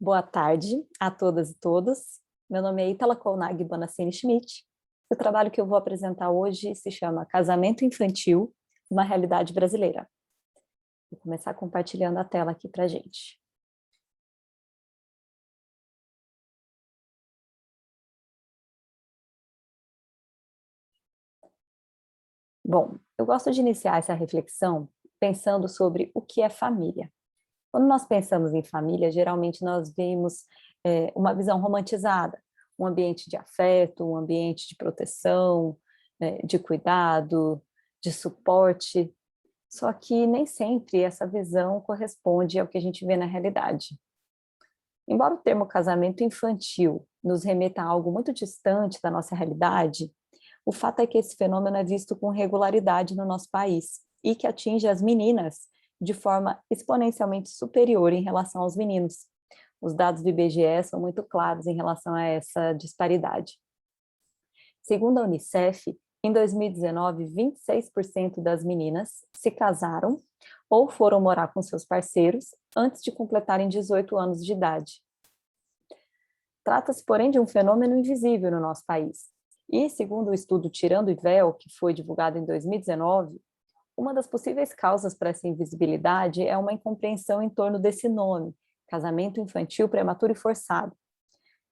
Boa tarde a todas e todos. Meu nome é Itala Kolnag Bonassini Schmidt. O trabalho que eu vou apresentar hoje se chama Casamento Infantil, uma realidade brasileira. Vou começar compartilhando a tela aqui para a gente. Bom, eu gosto de iniciar essa reflexão pensando sobre o que é família. Quando nós pensamos em família, geralmente nós vemos uma visão romantizada, um ambiente de afeto, um ambiente de proteção, de cuidado, de suporte. Só que nem sempre essa visão corresponde ao que a gente vê na realidade. Embora o termo casamento infantil nos remeta a algo muito distante da nossa realidade, o fato é que esse fenômeno é visto com regularidade no nosso país e que atinge as meninas de forma exponencialmente superior em relação aos meninos. Os dados do IBGE são muito claros em relação a essa disparidade. Segundo a Unicef, em 2019, 26% das meninas se casaram ou foram morar com seus parceiros antes de completarem 18 anos de idade. Trata-se, porém, de um fenômeno invisível no nosso país. E, segundo o estudo Tirando o Véu, que foi divulgado em 2019, uma das possíveis causas para essa invisibilidade é uma incompreensão em torno desse nome, casamento infantil prematuro e forçado.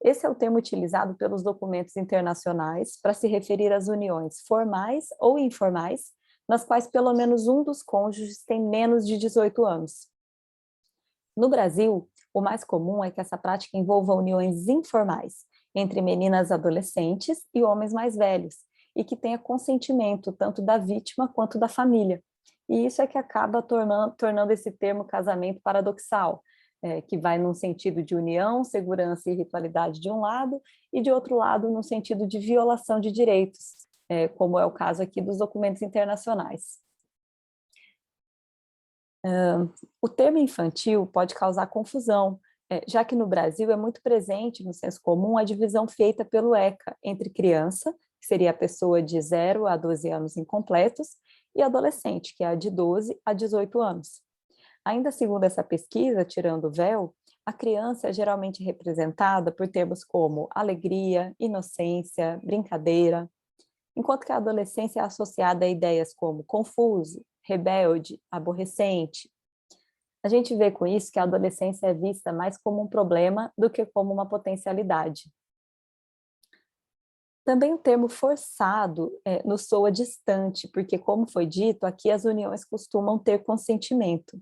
Esse é o termo utilizado pelos documentos internacionais para se referir às uniões formais ou informais, nas quais pelo menos um dos cônjuges tem menos de 18 anos. No Brasil, o mais comum é que essa prática envolva uniões informais entre meninas adolescentes e homens mais velhos, e que tenha consentimento tanto da vítima quanto da família. E isso é que acaba tornando esse termo casamento paradoxal, que vai num sentido de união, segurança e ritualidade de um lado, e de outro lado no sentido de violação de direitos, como é o caso aqui dos documentos internacionais. O termo infantil pode causar confusão, já que no Brasil é muito presente no senso comum a divisão feita pelo ECA entre criança, que seria a pessoa de 0 a 12 anos incompletos, e adolescente, que é a de 12 a 18 anos. Ainda segundo essa pesquisa, Tirando o Véu, a criança é geralmente representada por termos como alegria, inocência, brincadeira, enquanto que a adolescência é associada a ideias como confuso, rebelde, aborrecente. A gente vê com isso que a adolescência é vista mais como um problema do que como uma potencialidade. Também o termo forçado nos soa distante, porque, como foi dito, aqui as uniões costumam ter consentimento.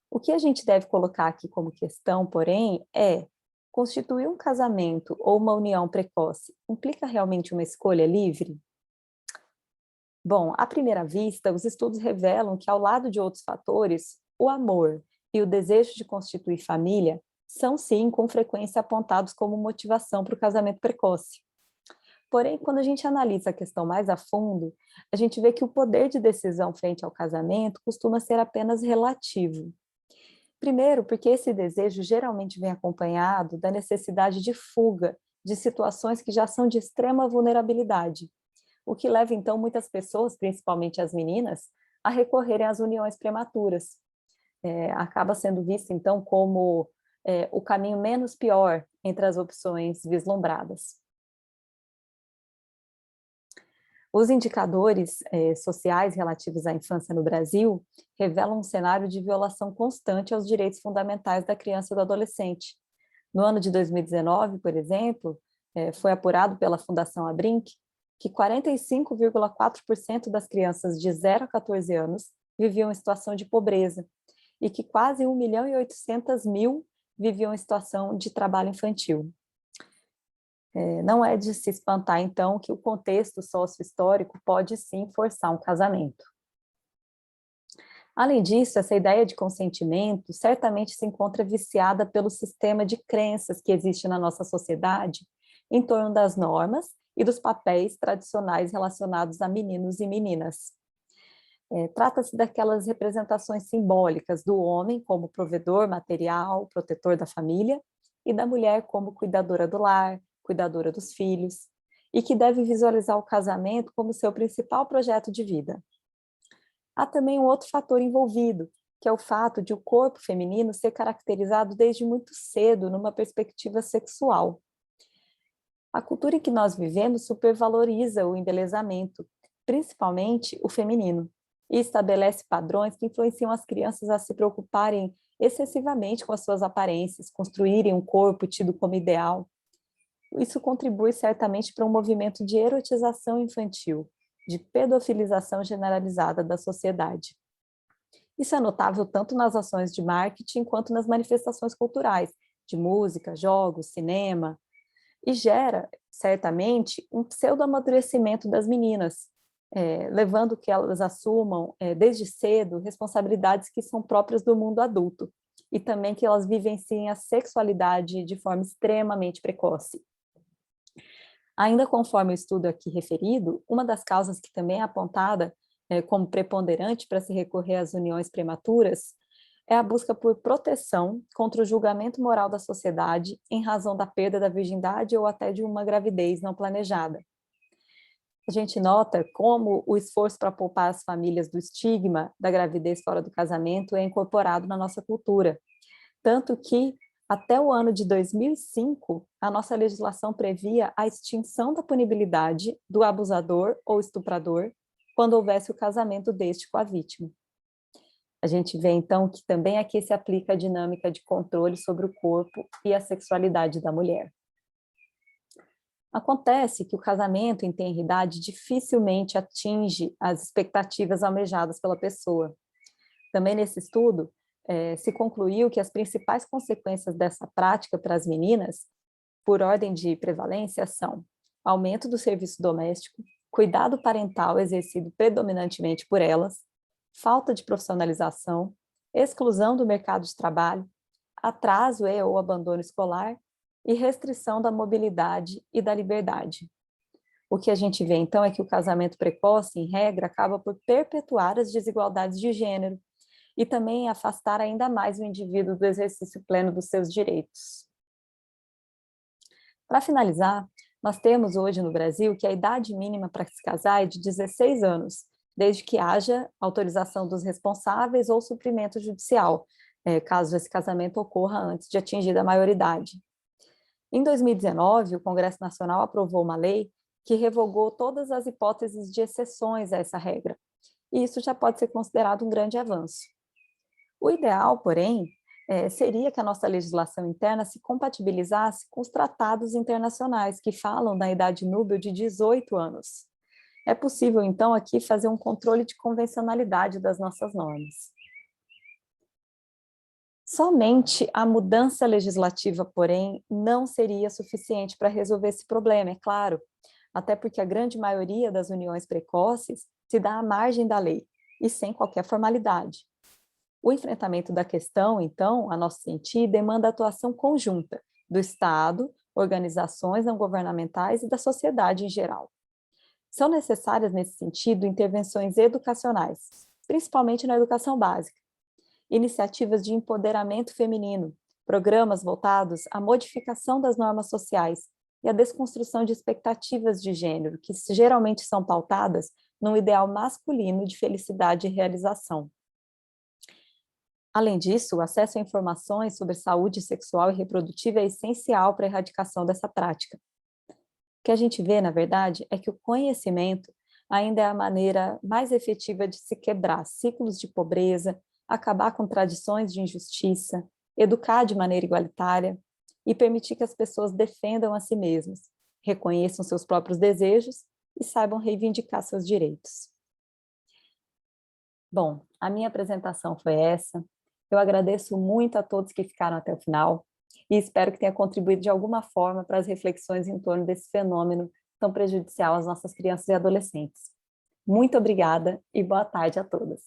O que a gente deve colocar aqui como questão, porém, é: constituir um casamento ou uma união precoce implica realmente uma escolha livre? Bom, à primeira vista, os estudos revelam que, ao lado de outros fatores, o amor e o desejo de constituir família são, sim, com frequência apontados como motivação para o casamento precoce. Porém, quando a gente analisa a questão mais a fundo, a gente vê que o poder de decisão frente ao casamento costuma ser apenas relativo. Primeiro, porque esse desejo geralmente vem acompanhado da necessidade de fuga de situações que já são de extrema vulnerabilidade, o que leva então muitas pessoas, principalmente as meninas, a recorrerem às uniões prematuras. Acaba sendo visto então como o caminho menos pior entre as opções vislumbradas. Os indicadores sociais relativos à infância no Brasil revelam um cenário de violação constante aos direitos fundamentais da criança e do adolescente. No ano de 2019, por exemplo, foi apurado pela Fundação Abrinq que 45,4% das crianças de 0 a 14 anos viviam em situação de pobreza e que quase 1.800.000 viviam em situação de trabalho infantil. Não é de se espantar, então, que o contexto sócio-histórico pode sim forçar um casamento. Além disso, essa ideia de consentimento certamente se encontra viciada pelo sistema de crenças que existe na nossa sociedade em torno das normas e dos papéis tradicionais relacionados a meninos e meninas. Trata-se daquelas representações simbólicas do homem como provedor material, protetor da família, e da mulher como cuidadora do lar, cuidadora dos filhos, e que deve visualizar o casamento como seu principal projeto de vida. Há também um outro fator envolvido, que é o fato de o corpo feminino ser caracterizado desde muito cedo numa perspectiva sexual. A cultura em que nós vivemos supervaloriza o embelezamento, principalmente o feminino, e estabelece padrões que influenciam as crianças a se preocuparem excessivamente com as suas aparências, construírem um corpo tido como ideal. Isso contribui certamente para um movimento de erotização infantil, de pedofilização generalizada da sociedade. Isso é notável tanto nas ações de marketing quanto nas manifestações culturais, de música, jogos, cinema, e gera, certamente, um pseudo-amadurecimento das meninas, levando que elas assumam, desde cedo, responsabilidades que são próprias do mundo adulto, e também que elas vivenciem a sexualidade de forma extremamente precoce. Ainda conforme o estudo aqui referido, uma das causas que também é apontada como preponderante para se recorrer às uniões prematuras é a busca por proteção contra o julgamento moral da sociedade em razão da perda da virgindade ou até de uma gravidez não planejada. A gente nota como o esforço para poupar as famílias do estigma da gravidez fora do casamento é incorporado na nossa cultura, tanto que até o ano de 2005, a nossa legislação previa a extinção da punibilidade do abusador ou estuprador quando houvesse o casamento deste com a vítima. A gente vê, então, que também aqui se aplica a dinâmica de controle sobre o corpo e a sexualidade da mulher. Acontece que o casamento em tenra idade dificilmente atinge as expectativas almejadas pela pessoa. Também nesse estudo, se concluiu que as principais consequências dessa prática para as meninas, por ordem de prevalência, são aumento do serviço doméstico, cuidado parental exercido predominantemente por elas, falta de profissionalização, exclusão do mercado de trabalho, atraso ou abandono escolar e restrição da mobilidade e da liberdade. O que a gente vê, então, é que o casamento precoce, em regra, acaba por perpetuar as desigualdades de gênero e também afastar ainda mais o indivíduo do exercício pleno dos seus direitos. Para finalizar, nós temos hoje no Brasil que a idade mínima para se casar é de 16 anos, desde que haja autorização dos responsáveis ou suprimento judicial, caso esse casamento ocorra antes de atingida a maioridade. Em 2019, o Congresso Nacional aprovou uma lei que revogou todas as hipóteses de exceções a essa regra, e isso já pode ser considerado um grande avanço. O ideal, porém, seria que a nossa legislação interna se compatibilizasse com os tratados internacionais que falam da idade núbil de 18 anos. É possível, então, aqui fazer um controle de convencionalidade das nossas normas. Somente a mudança legislativa, porém, não seria suficiente para resolver esse problema, é claro, até porque a grande maioria das uniões precoces se dá à margem da lei e sem qualquer formalidade. O enfrentamento da questão, então, a nosso sentir, demanda atuação conjunta do Estado, organizações não governamentais e da sociedade em geral. São necessárias, nesse sentido, intervenções educacionais, principalmente na educação básica, iniciativas de empoderamento feminino, programas voltados à modificação das normas sociais e à desconstrução de expectativas de gênero, que geralmente são pautadas num ideal masculino de felicidade e realização. Além disso, o acesso a informações sobre saúde sexual e reprodutiva é essencial para a erradicação dessa prática. O que a gente vê, na verdade, é que o conhecimento ainda é a maneira mais efetiva de se quebrar ciclos de pobreza, acabar com tradições de injustiça, educar de maneira igualitária e permitir que as pessoas defendam a si mesmas, reconheçam seus próprios desejos e saibam reivindicar seus direitos. Bom, a minha apresentação foi essa. Eu agradeço muito a todos que ficaram até o final e espero que tenha contribuído de alguma forma para as reflexões em torno desse fenômeno tão prejudicial às nossas crianças e adolescentes. Muito obrigada e boa tarde a todas.